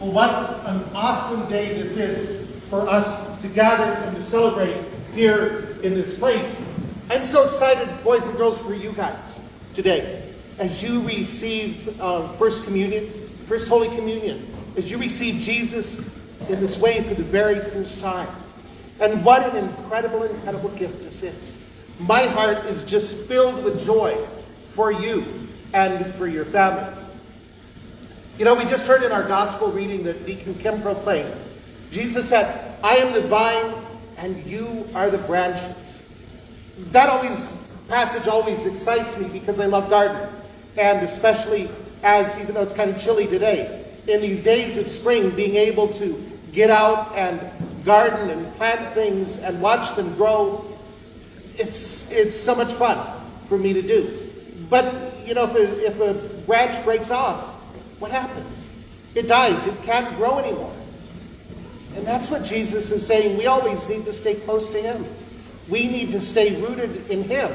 Well, what an awesome day this is for us to gather and to celebrate here in this place. I'm so excited, boys and girls, for you guys today as you receive First Holy Communion, as you receive Jesus in this way for the very first time. And what an incredible, incredible gift this is. My heart is just filled with joy for you and for your families. You know, we just heard in our gospel reading that Deacon Kim proclaimed. Jesus said, I am the vine and you are the branches. That passage always excites me because I love gardening. And especially even though it's kind of chilly today, in these days of spring, being able to get out and garden and plant things and watch them grow, it's so much fun for me to do. But, you know, if a branch breaks off, what happens? It dies. It can't grow anymore. And that's what Jesus is saying. We always need to stay close to him. We need to stay rooted in him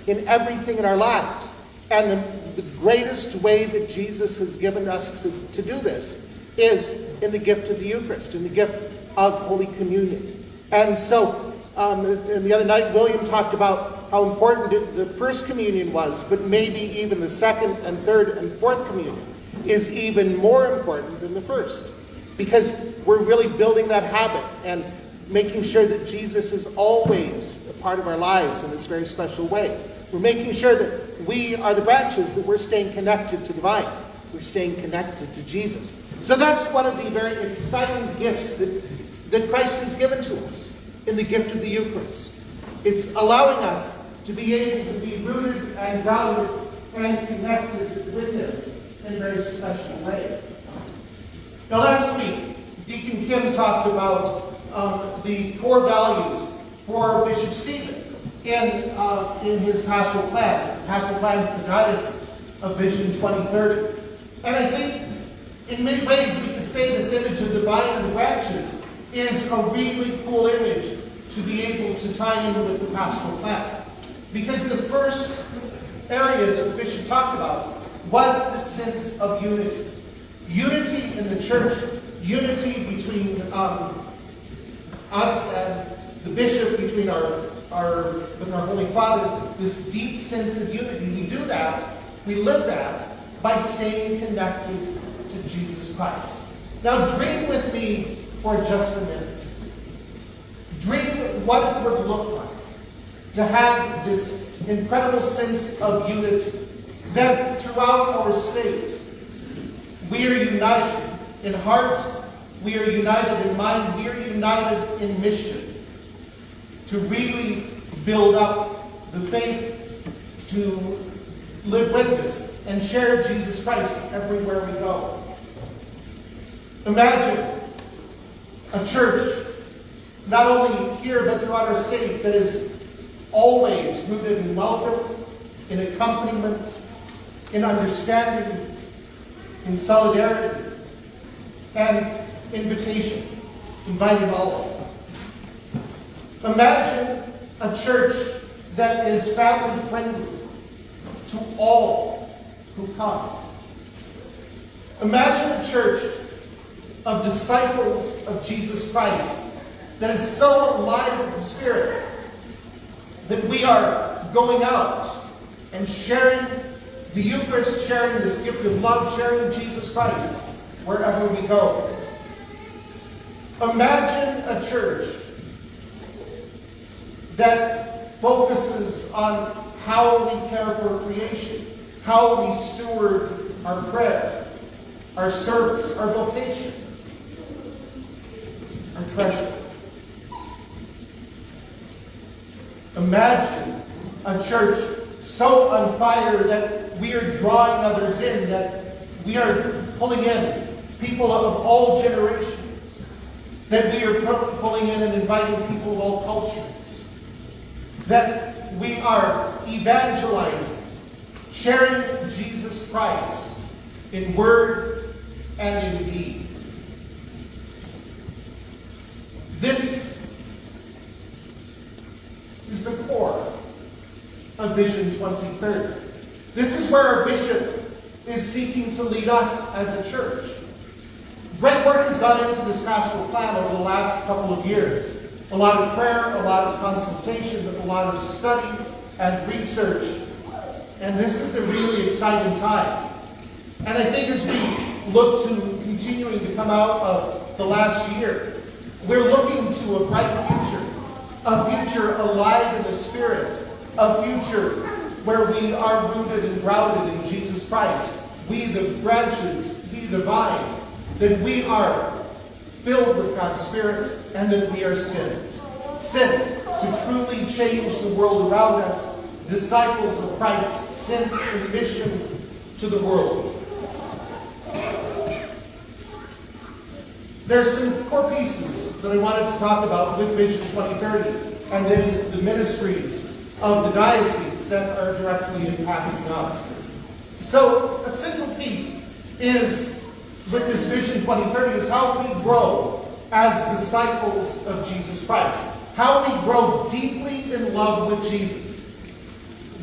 in everything in our lives. And the greatest way that Jesus has given us to do this is in the gift of the Eucharist, in the gift of Holy Communion. And so, and the other night, William talked about how important the first communion was, but maybe even the second and third and fourth communion is even more important than the first. Because we're really building that habit and making sure that Jesus is always a part of our lives in this very special way. We're making sure that we are the branches, that we're staying connected to the vine. We're staying connected to Jesus. So that's one of the very exciting gifts that Christ has given to us in the gift of the Eucharist. It's allowing us to be able to be rooted and grounded and connected with him in a very special way. Now last week, Deacon Kim talked about the core values for Bishop Stephen in his pastoral plan for the Diocese of Vision 2030. And I think in many ways we could say this image of the vine and the branches is a really cool image to be able to tie in with the pastoral plan. Because the first area that the bishop talked about was the sense of unity. Unity in the church, unity between us and the bishop, between with our Holy Father, this deep sense of unity. We do that, we live that, by staying connected to Jesus Christ. Now dream with me for just a minute. Dream what it would look like to have this incredible sense of unity, that throughout our state, we are united in heart, we are united in mind, we are united in mission to really build up the faith, to live witness and share Jesus Christ everywhere we go. Imagine a church, not only here but throughout our state, that is always rooted in welcome, in accompaniment, in understanding, in solidarity, and invitation, inviting all. Imagine a church that is family-friendly to all who come. Imagine a church of disciples of Jesus Christ that is so alive with the Spirit that we are going out and sharing the Eucharist, sharing this gift of love, sharing Jesus Christ wherever we go. Imagine a church that focuses on how we care for creation, how we steward our prayer, our service, our vocation, our treasure. Imagine a church so on fire that we are drawing others in, that we are pulling in people of all generations, that we are pulling in and inviting people of all cultures, that we are evangelizing, sharing Jesus Christ in word and in deed. This is the core of Vision 2030. This is where our bishop is seeking to lead us as a church. Great work has gone into this pastoral plan over the last couple of years. A lot of prayer, a lot of consultation, a lot of study and research. And this is a really exciting time. And I think as we look to continuing to come out of the last year, we're looking to a bright future alive in the Spirit, a future where we are rooted and grounded in Jesus Christ. We the branches, He the vine, that we are filled with God's Spirit, and that we are sent to truly change the world around us, disciples of Christ, sent in mission to the world. There's some core pieces that I wanted to talk about with Vision 2030, and then the ministries of the diocese that are directly impacting us. So a central piece is, with this Vision 2030, is how we grow as disciples of Jesus Christ. How we grow deeply in love with Jesus.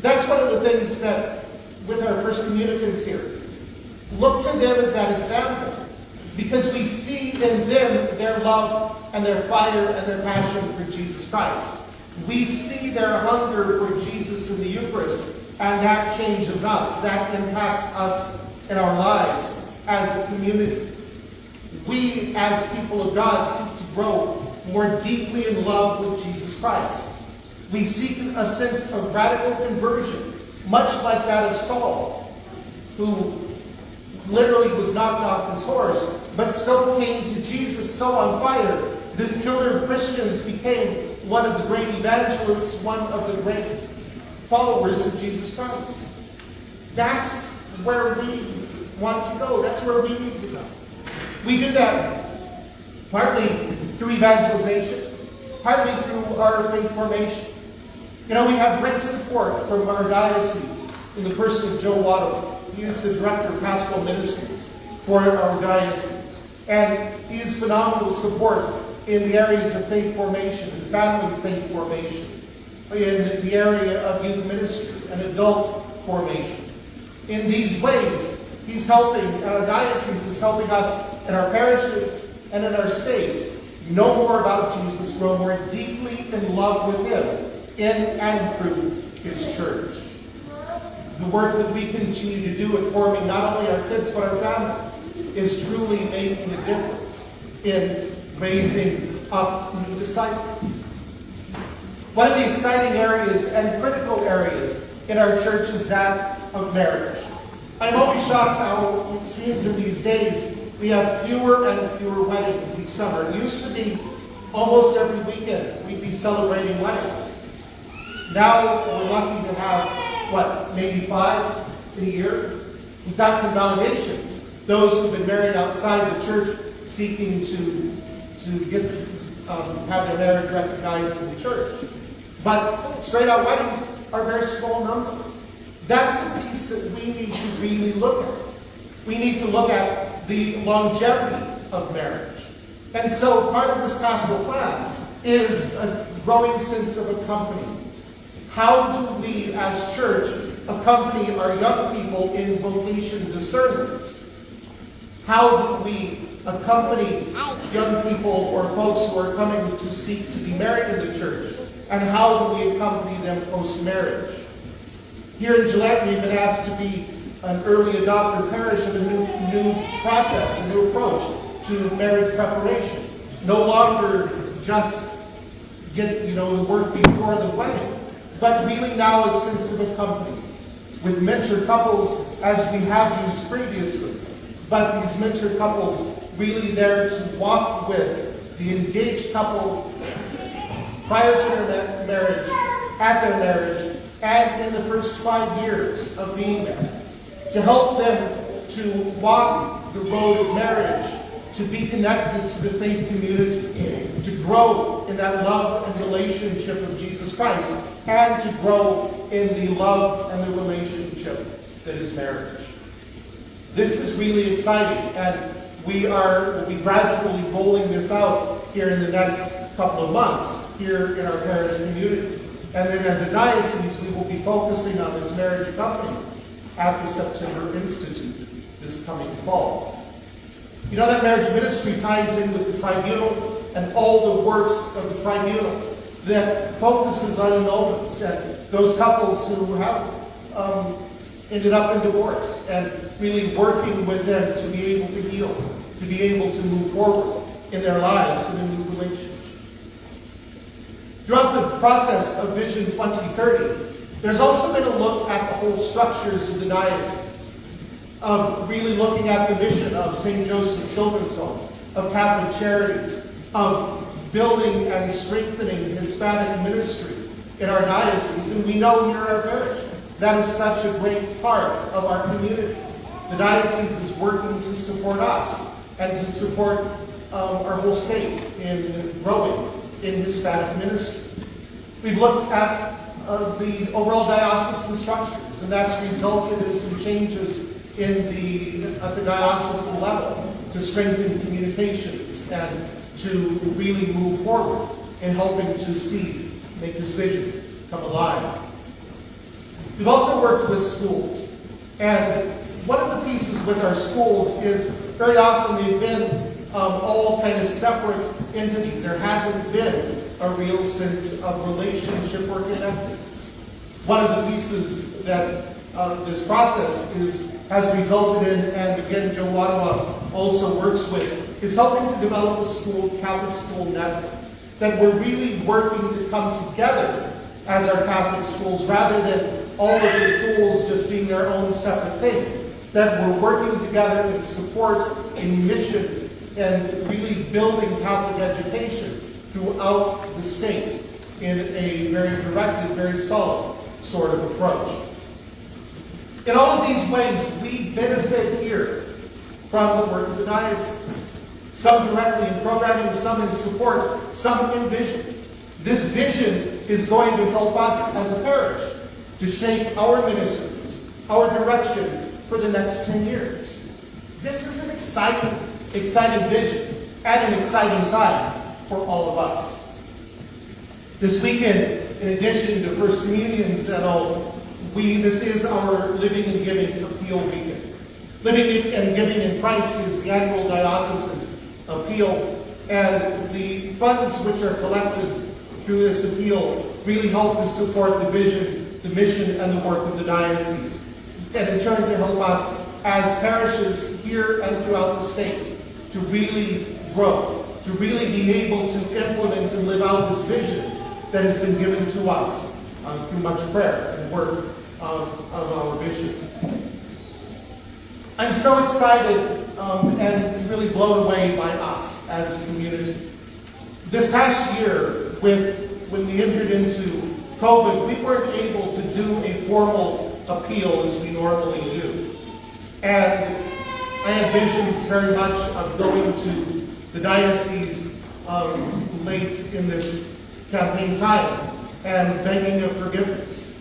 That's one of the things that, with our first communicants here, look to them as that example. Because we see in them their love and their fire and their passion for Jesus Christ. We see their hunger for Jesus in the Eucharist, and that changes us. That impacts us in our lives as a community. We, as people of God, seek to grow more deeply in love with Jesus Christ. We seek a sense of radical conversion, much like that of Saul, who literally was knocked off his horse, but so came to Jesus, so on fire. This killer of Christians became one of the great evangelists, one of the great followers of Jesus Christ. That's where we want to go. That's where we need to go. We do that partly through evangelization, partly through our faith formation. You know, we have great support from our diocese in the person of Joe Wyoming. He is the director of pastoral ministries for our diocese. And he is phenomenal support in the areas of faith formation and family faith formation, in the area of youth ministry and adult formation. In these ways, he's helping, and our diocese is helping us in our parishes and in our state know more about Jesus, grow more deeply in love with Him in and through His church. The work that we continue to do with forming not only our kids but our families is truly making a difference in raising up new disciples. One of the exciting areas and critical areas in our church is that of marriage. I'm always shocked how it seems in these days we have fewer and fewer weddings each summer. It used to be almost every weekend we'd be celebrating weddings. Now we're lucky to have, maybe 5 in a year? We've got congregations, those who've been married outside the church seeking to have their marriage recognized in the church. But straight-out weddings are a very small number. That's the piece that we need to really look at. We need to look at the longevity of marriage. And so part of this pastoral plan is a growing sense of accompaniment. How do we, as church, accompany our young people in vocation discernment? How do we accompany young people or folks who are coming to seek to be married in the church? And how do we accompany them post-marriage? Here in Gillette, we've been asked to be an early adopter parish of a new process, a new approach to marriage preparation. No longer just get the work before the wedding, but really now a sense of accompaniment with mentor couples as we have used previously. But these mentor couples really there to walk with the engaged couple prior to their marriage, at their marriage, and in the first 5 years of being there. To help them to walk the road of marriage, to be connected to the faith community, to grow in that love and relationship of Jesus Christ, and to grow in the love and the relationship that is marriage. This is really exciting, and we'll be gradually rolling this out here in the next couple of months here in our parish community. And then as a diocese, we will be focusing on this marriage accompaniment at the September Institute this coming fall. You know that marriage ministry ties in with the tribunal and all the works of the tribunal that focuses on annulments and those couples who have ended up in divorce, and really working with them to be able to heal, to be able to move forward in their lives in a new relationship. Throughout the process of Vision 2030, there's also been a look at the whole structures of the diocese, of really looking at the mission of St. Joseph Children's Home, of Catholic Charities, of building and strengthening Hispanic ministry in our diocese. And we know here at our parish, that is such a great part of our community. The diocese is working to support us and to support our whole state in growing in Hispanic ministry. We've looked at the overall diocesan structures, and that's resulted in some changes at the diocesan level to strengthen communications and to really move forward in helping to make this vision come alive. We've also worked with schools, and one of the pieces with our schools is very often they've been all kind of separate entities. There hasn't been a real sense of relationship or connectedness. One of the pieces that this process has resulted in, and again Joe Wattawa also works with, is helping to develop a Catholic school network. That we're really working to come together as our Catholic schools, rather than all of the schools just being their own separate thing. That we're working together in support, in mission, and really building Catholic education throughout the state in a very directed, very solid sort of approach. In all of these ways, we benefit here from the work of the diocese. Some directly in programming, some in support, some in vision. This vision is going to help us as a parish to shape our ministries, our direction for the next 10 years. This is an exciting vision and an exciting time for all of us. This weekend, in addition to First Communions and all, this is our Living and Giving Appeal weekend. Living and Giving in Christ is the annual diocesan appeal, and the funds which are collected through this appeal really help to support the vision, the mission, and the work of the diocese, and in turn to help us as parishes here and throughout the state to really grow, to really be able to implement and live out this vision that has been given to us through much prayer and work of our bishop. I'm so excited and really blown away by us as a community. This past year, when we entered into COVID, we weren't able to do a formal appeal as we normally do. And I had visions very much of going to the diocese late in this campaign time and begging of forgiveness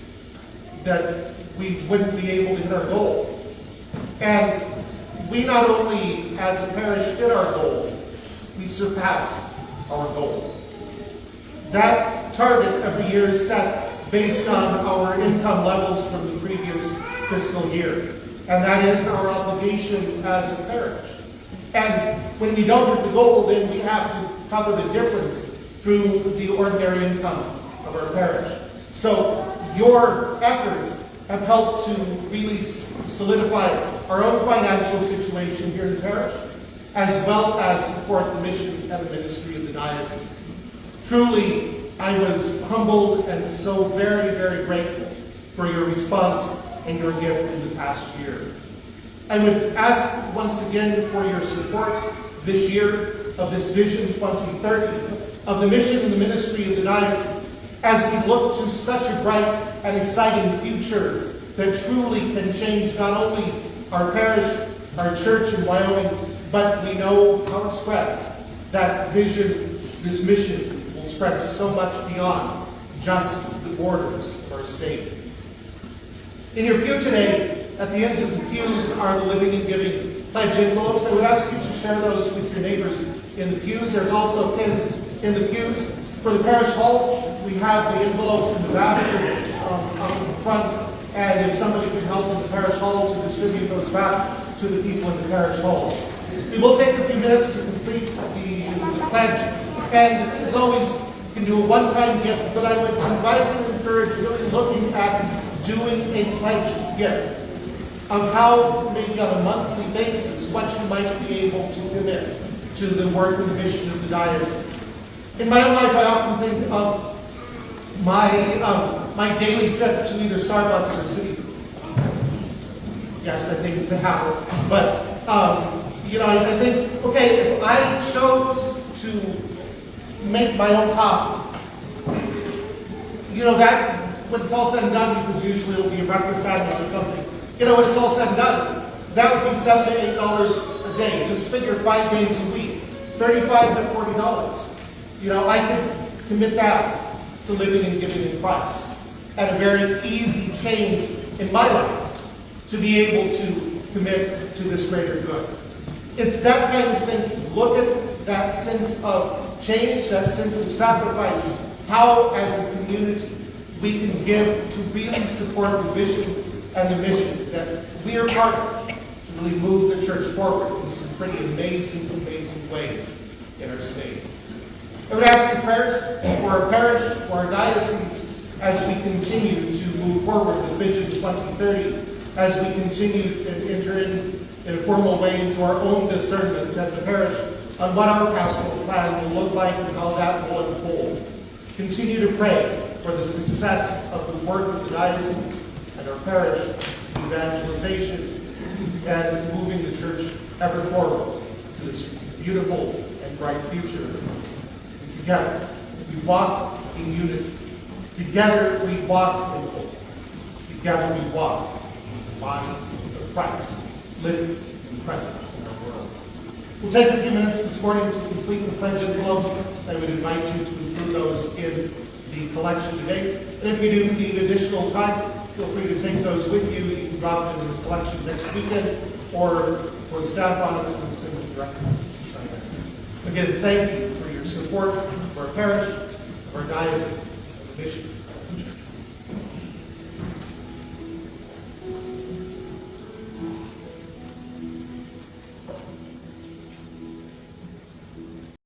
that we wouldn't be able to hit our goal. And we not only, as a parish, hit our goal, we surpassed our goal. That target every year is set based on our income levels from the previous fiscal year. And that is our obligation as a parish. And when we don't hit the goal, then we have to cover the difference through the ordinary income of our parish. So your efforts have helped to really solidify our own financial situation here in the parish, as well as support the mission and the ministry of the diocese. Truly, I was humbled and so very, very grateful for your response and your gift in the past year. I would ask once again for your support this year of this Vision 2030, of the mission and the ministry of the diocese, as we look to such a bright and exciting future that truly can change not only our parish, our church in Wyoming, but we know how it spreads. That vision, this mission, will spread so much beyond just the borders of our state. In your pew today, at the ends of the pews are the Living and Giving pledge envelopes. I would ask you to share those with your neighbors in the pews. There's also pins in the pews. For the parish hall, we have the envelopes in the baskets up in the front. And if somebody could help in the parish hall to distribute those back to the people in the parish hall. We will take a few minutes to complete the pledge. And as always, you can do a one-time gift, but I would invite and encourage really looking at doing a pledge gift of how, maybe on a monthly basis, what you might be able to commit to the work and mission of the diocese. In my own life, I often think of my daily trip to either Starbucks or City. Yes, I think it's a habit. But, I think, okay, if I chose to make my own coffee, that, when it's all said and done, because usually it'll be a breakfast sandwich or something, when it's all said and done, that would be $7 to $8 a day. Just figure 5 days a week, $35 to $40. I could commit that to living and giving in Christ. And a very easy change in my life to be able to commit to this greater good. It's that kind of thing. Look at that sense of change, that sense of sacrifice, how as a community we can give to really support the vision and the mission that we are part of to really move the church forward in some pretty amazing, amazing ways in our state. I would ask your prayers for our parish, for our diocese, as we continue to move forward with Vision 2030, as we continue and enter in a formal way into our own discernment as a parish on what our pastoral plan will look like and how that will unfold. Continue to pray for the success of the work of the diocese and our parish, evangelization, and moving the church ever forward to this beautiful and bright future. And together, we walk in unity. Together, we walk in hope. Together, we walk as the body of Christ, living and present in our world. We'll take a few minutes this morning to complete the pledge envelopes. I would invite you to include those in the collection today. And if you do need additional time, feel free to take those with you. You can drop them in the collection next weekend, or for the staff on it, and send them directly to China. Again, thank you for your support for our parish, for our diocese, and the mission.